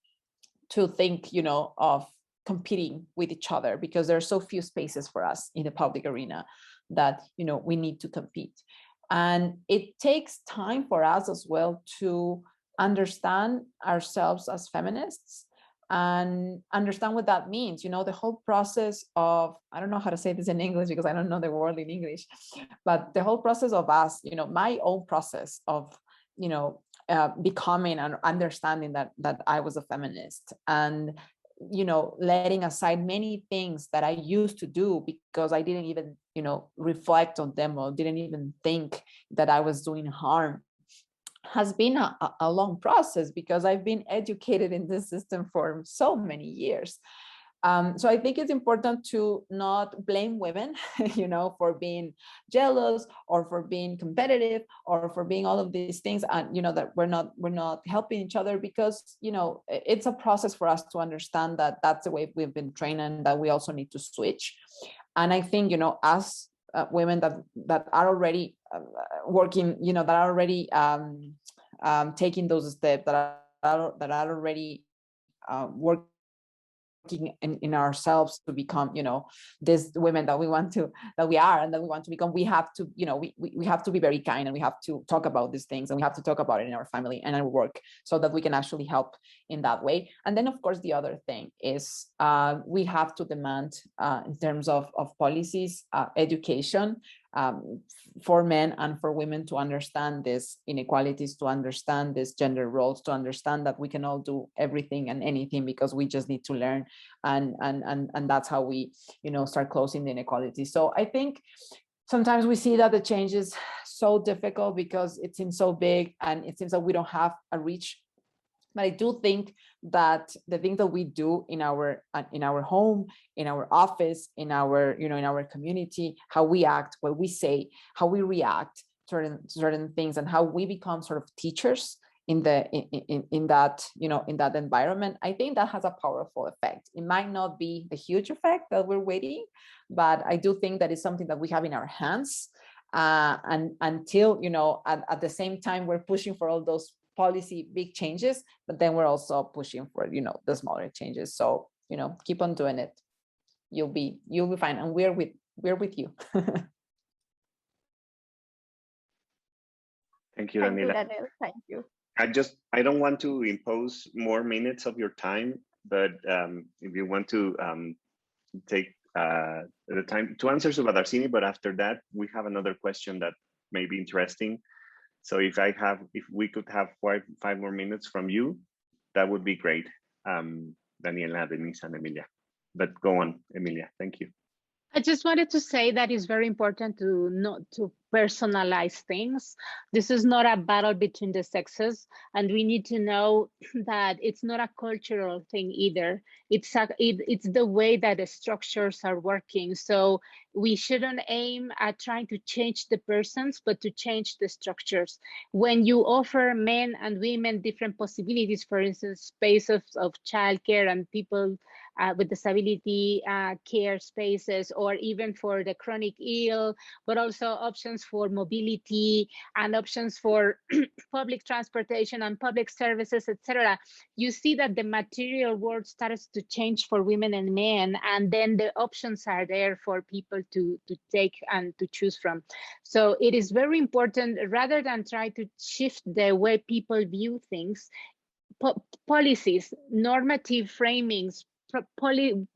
to think, you know, of competing with each other, because there are so few spaces for us in the public arena that, you know, we need to compete. And it takes time for us as well to understand ourselves as feminists and understand what that means. You know, the whole process of, I don't know how to say this in English because I don't know the word in English, but the whole process of us, you know, my own process of, you know, becoming and understanding that I was a feminist, and, you know, letting aside many things that I used to do because I didn't even, you know, reflect on them or didn't even think that I was doing harm, has been a long process because I've been educated in this system for so many years. So I think it's important to not blame women, you know, for being jealous or for being competitive or for being all of these things, and, you know, that we're not helping each other, because, you know, it's a process for us to understand that that's the way we've been trained and that we also need to switch. And I think, you know, as women that are already working, you know, that are already taking those steps, that are already working in ourselves to become, you know, this women that we are and that we want to become, we have to, you know, we have to be very kind, and we have to talk about these things, and we have to talk about it in our family and our work, so that we can actually help in that way. And then, of course, the other thing is we have to demand in terms of policies, education for men and for women, to understand these inequalities, to understand these gender roles, to understand that we can all do everything and anything, because we just need to learn, and that's how we, you know, start closing the inequality. So I think sometimes we see that the change is so difficult because it seems so big and it seems that we don't have a reach. But I do think that the thing that we do in our home, in our office, in our, you know, in our community, how we act, what we say, how we react to certain things, and how we become sort of teachers in that, you know, in that environment, I think that has a powerful effect. It might not be the huge effect that we're waiting, but I do think that it's something that we have in our hands. And until, you know, at the same time, we're pushing for all those policy big changes, but then we're also pushing for, you know, the smaller changes. So, you know, keep on doing it. You'll be fine, and we're with you. Thank you, Daniela. Thank you. I don't want to impose more minutes of your time, but if you want to take the time to answer Subadarshini, but after that, we have another question that may be interesting. So if we could have five more minutes from you, that would be great. Daniela, Denisse, and Emilia. But go on, Emilia. Thank you. I just wanted to say that it's very important to not to personalize things. This is not a battle between the sexes, and we need to know that it's not a cultural thing either. It's the way that the structures are working. So we shouldn't aim at trying to change the persons, but to change the structures. When you offer men and women different possibilities, for instance, space of childcare and people with disability care spaces, or even for the chronic ill, but also options for mobility and options for public transportation and public services, etc. You see that the material world starts to change for women and men, and then the options are there for people to take and to choose from. So it is very important, rather than try to shift the way people view things, policies, normative framings,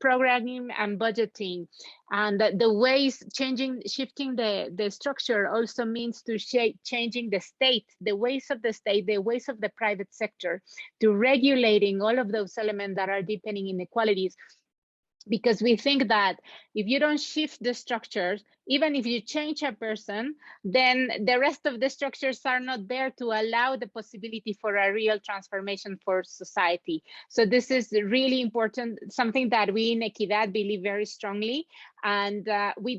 programming and budgeting, and the ways shifting the structure also means to changing the state, the ways of the state, the ways of the private sector, to regulating all of those elements that are deepening inequalities. Because we think that if you don't shift the structures, even if you change a person, then the rest of the structures are not there to allow the possibility for a real transformation for society. So this is really important, something that we in EQUIDAD believe very strongly, and we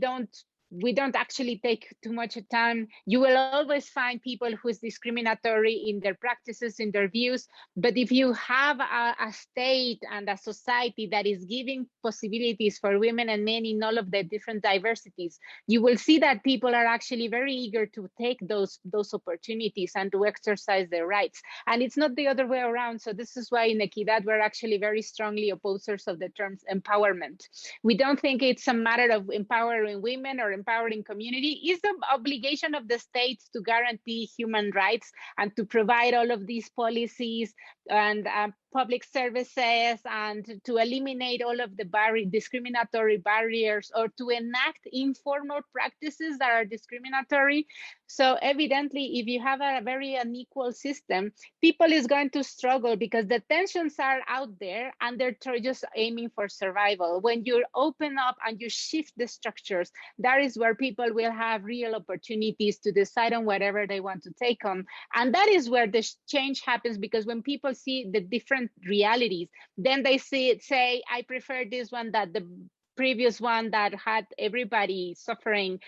don't actually take too much time. You will always find people who is discriminatory in their practices, in their views. But if you have a state and a society that is giving possibilities for women and men in all of the different diversities, you will see that people are actually very eager to take those opportunities and to exercise their rights. And it's not the other way around. So this is why in EQUIDAD, we're actually very strongly opposers of the terms empowerment. We don't think it's a matter of empowering women or empowering community. It's the obligation of the states to guarantee human rights and to provide all of these policies and public services, and to eliminate all of the discriminatory barriers, or to enact informal practices that are discriminatory. So evidently, if you have a very unequal system, people is going to struggle because the tensions are out there and they're just aiming for survival. When you open up and you shift the structures, that is where people will have real opportunities to decide on whatever they want to take on. And that is where the change happens, because when people see the different realities, then they say, I prefer this one that the previous one that had everybody suffering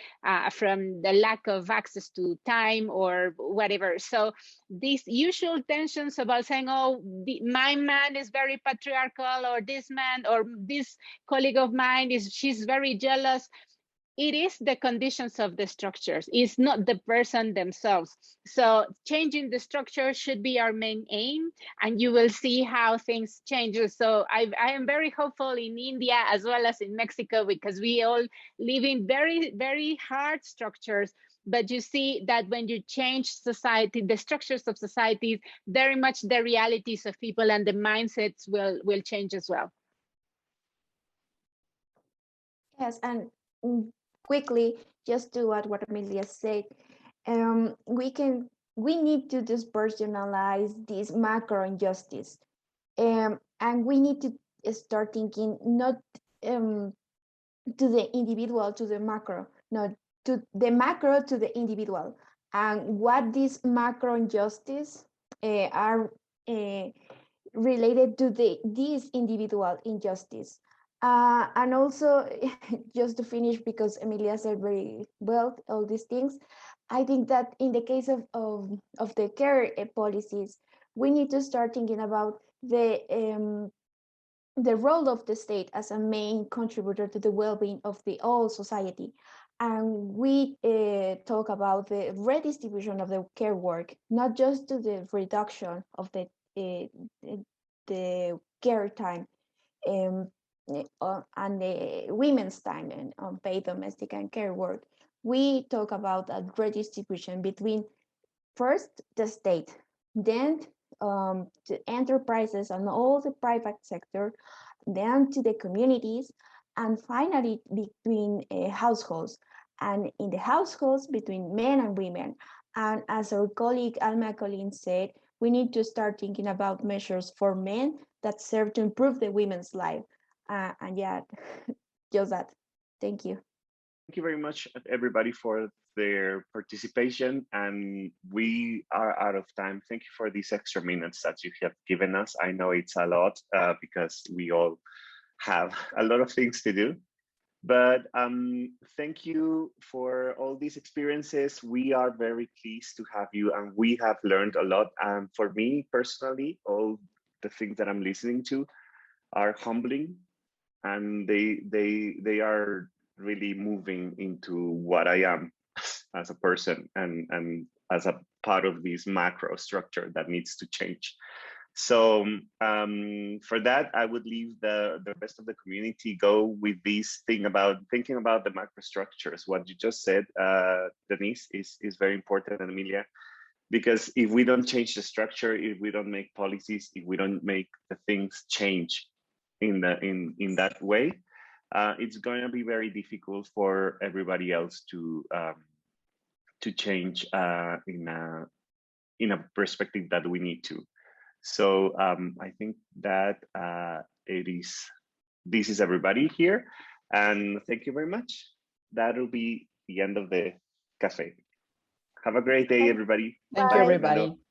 from the lack of access to time or whatever. So these usual tensions about saying, oh, my man is very patriarchal, or this man or this colleague of mine she's very jealous. It is the conditions of the structures. It's not the person themselves. So changing the structure should be our main aim, and you will see how things change. So I am very hopeful in India as well as in Mexico, because we all live in very, very hard structures. But you see that when you change society, the structures of societies, very much the realities of people and the mindsets will change as well. Yes, and quickly, just to add what Emilia said, we need to dispersonalize this macro injustice, and we need to start thinking not to the individual, to the macro, not to the macro, to the individual, and what these macro injustice are related to this individual injustice. And also, just to finish, because Emilia said very well all these things, I think that in the case of the care policies, we need to start thinking about the role of the state as a main contributor to the well-being of the whole society. And we talk about the redistribution of the care work, not just to the reduction of the care time and the women's time and unpaid domestic and care work. We talk about a redistribution between first the state, then the enterprises and all the private sector, then to the communities, and finally between households, and in the households between men and women. And as our colleague Alma Colleen said, we need to start thinking about measures for men that serve to improve the women's life. And yeah, just that. Thank you. Thank you very much, everybody, for their participation. And we are out of time. Thank you for these extra minutes that you have given us. I know it's a lot because we all have a lot of things to do. But thank you for all these experiences. We are very pleased to have you, and we have learned a lot. And for me personally, all the things that I'm listening to are humbling, and they are really moving into what I am as a person and as a part of this macro structure that needs to change. So for that, I would leave the rest of the community go with this thing about thinking about the macro structures. What you just said, Denisse, is very important, and Emilia, because if we don't change the structure, if we don't make policies, if we don't make the things change in that way, it's going to be very difficult for everybody else to change in a perspective that we need to. So I think that this is everybody here, and thank you very much. That'll be the end of the cafe. Have a great day, everybody. Thank you, Bye, everybody. Fernando.